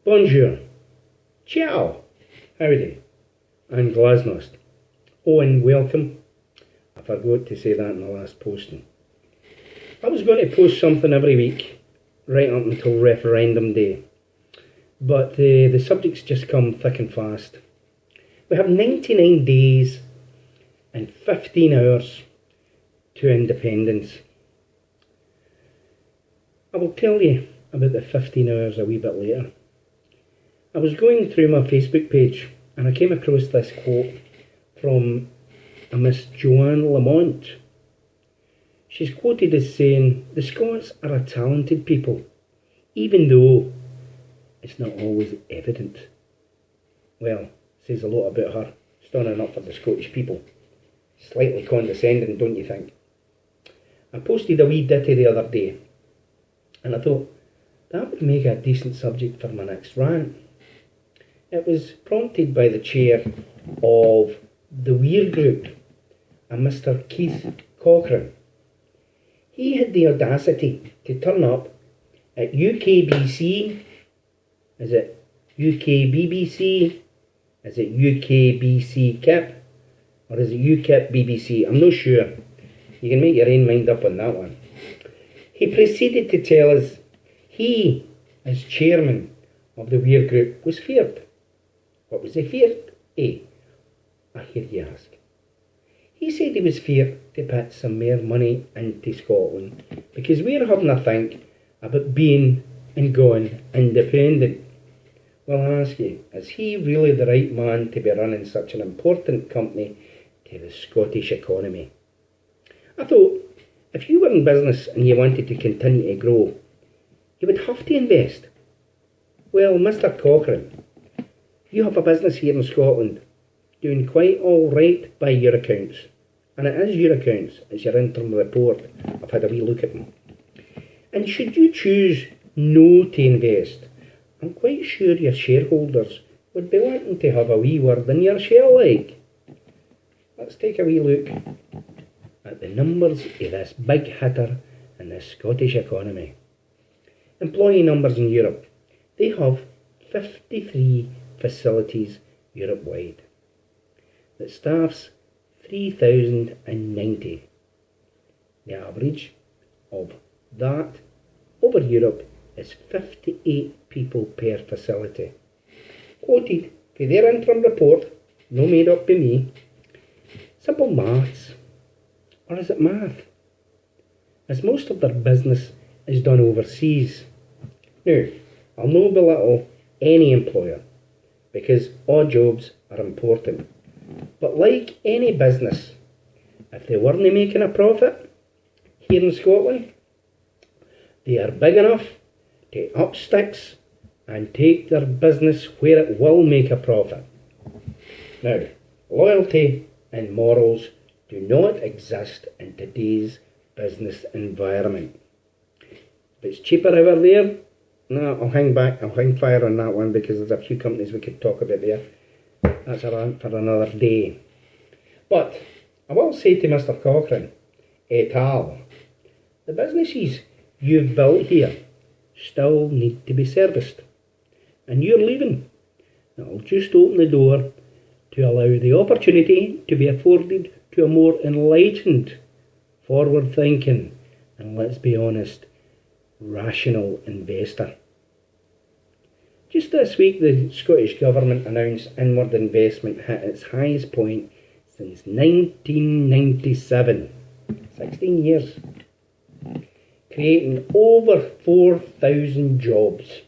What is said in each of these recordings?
Bonjour, ciao, howdy, and glasnost. Oh, and welcome. I forgot to say that in the last posting. I was going to post something every week, right up until referendum day. But the subjects just come thick and fast. We have 99 days and 15 hours to independence. I will tell you about the 15 hours a wee bit later. I was going through my Facebook page and I came across this quote from a Miss Joanne Lamont. She's quoted as saying, "The Scots are a talented people, even though it's not always evident." Well, says a lot about her, standing up for the Scottish people. Slightly condescending, don't you think? I posted a wee ditty the other day, and I thought, that would make a decent subject for my next rant. It was prompted by the chair of the Weir Group, a Mr. Keith Cochrane. He had the audacity to turn up at UKBC, is it UKBBC, is it UKBC KIP, or is it UKIP BBC? I'm not sure. You can make your own mind up on that one. He proceeded to tell us he, as chairman of the Weir Group, was feared. What was he feared? I hear you ask. He said he was feared to put some more money into Scotland because we're having a think about being and going independent. Well, I ask you, is he really the right man to be running such an important company to the Scottish economy? I thought, if you were in business and you wanted to continue to grow, you would have to invest. Well, Mr. Cochrane, you have a business here in Scotland, doing quite all right by your accounts. And it is your accounts, it's your interim report. I've had a wee look at them. And should you choose no to invest, I'm quite sure your shareholders would be wanting to have a wee word in your share like. Let's take a wee look at the numbers of this big hitter in the Scottish economy. Employee numbers in Europe. They have 53 facilities Europe-wide. That staffs 3,090. The average of that over Europe is 58 people per facility. Quoted for their interim report, no made up by me. Simple maths. Or is it math? As most of their business is done overseas. Now, I'll no belittle any employer, because odd jobs are important. But like any business, if they weren't making a profit here in Scotland, they are big enough to up sticks and take their business where it will make a profit. Now, loyalty and morals do not exist in today's business environment. If it's cheaper over there, no, I'll hang fire on that one, because there's a few companies we could talk about there. That's a rant for another day. But I will say to Mr. Cochrane, et al., the businesses you've built here still need to be serviced. And you're leaving. It'll just open the door to allow the opportunity to be afforded to a more enlightened, forward-thinking, and let's be honest, rational investor. Just this week, the Scottish Government announced inward investment hit its highest point since 1997, 16 years, creating over 4,000 jobs.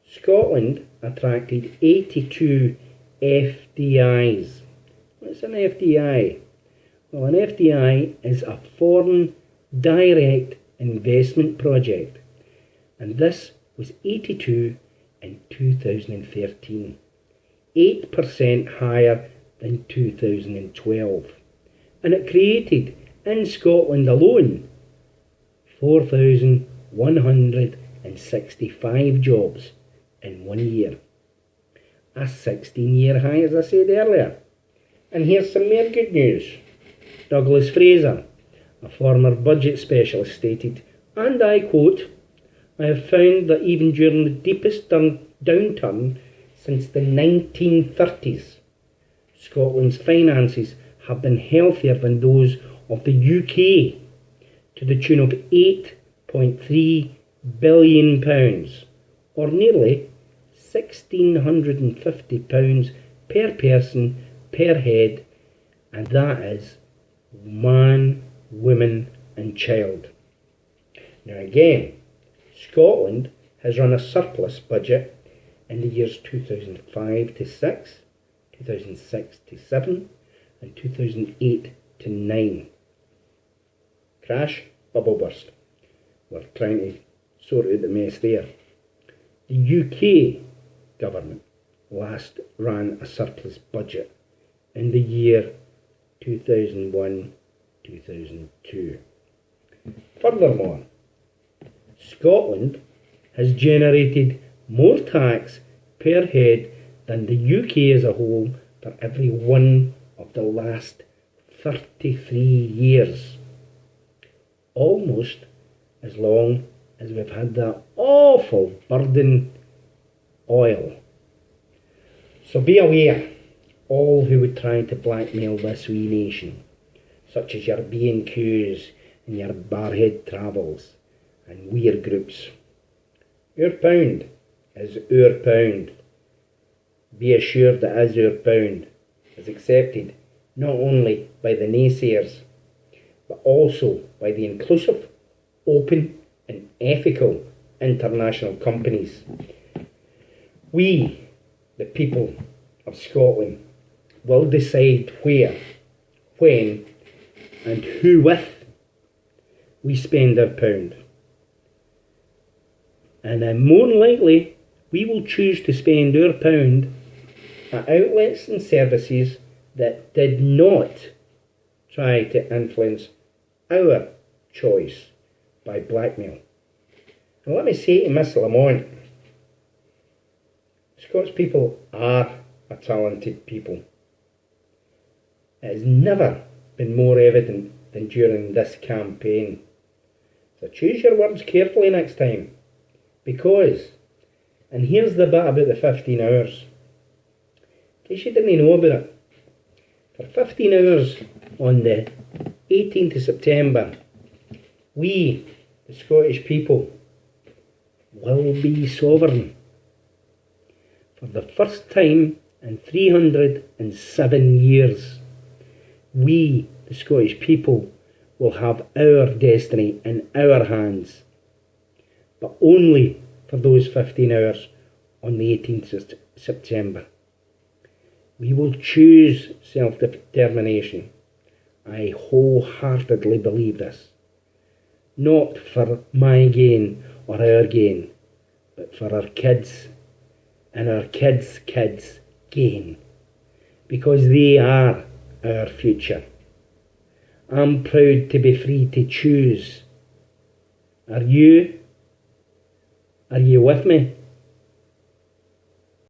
Scotland attracted 82 FDIs. What's an FDI? Well, an FDI is a foreign direct investment project, and this was 82 in 2013, 8% higher than 2012, and it created in Scotland alone 4,165 jobs in 1 year, a 16-year high, as I said earlier. And here's some more good news. Douglas Fraser, a former budget specialist, stated, and I quote, I have found that even during the deepest downturn since the 1930s, Scotland's finances have been healthier than those of the UK, to the tune of £8.3 billion, or nearly £1,650 per person per head, and that is man, woman and child. Now again, Scotland has run a surplus budget in the years 2005 to 6, 2006 to 7 and 2008 to 9. Crash, bubble burst. We're trying to sort out the mess there. The UK government last ran a surplus budget in the year 2001-2002. Furthermore, Scotland has generated more tax per head than the UK as a whole for every one of the last 33 years. Almost as long as we've had that awful burden oil. So be aware, all who would try to blackmail this wee nation, such as your B&Qs and your Barhead Travels and Weir groups. Our pound is our pound. Be assured that as our pound is accepted not only by the naysayers, but also by the inclusive, open and ethical international companies. We, the people of Scotland, will decide where, when and who with we spend our pound. And more than likely, we will choose to spend our pound at outlets and services that did not try to influence our choice by blackmail. And let me say to Miss Lamont, Scots people are a talented people. It has never been more evident than during this campaign. So choose your words carefully next time, because, and here's the bit about the 15 hours, in case you didn't know about it, for 15 hours on the 18th of September, we, the Scottish people, will be sovereign. For the first time in 307 years, we, the Scottish people, will have our destiny in our hands, but only for those 15 hours on the 18th of September. We will choose self-determination. I wholeheartedly believe this. Not for my gain or our gain, but for our kids and our kids' kids' gain, because they are our future. I'm proud to be free to choose. Are you? Are you with me?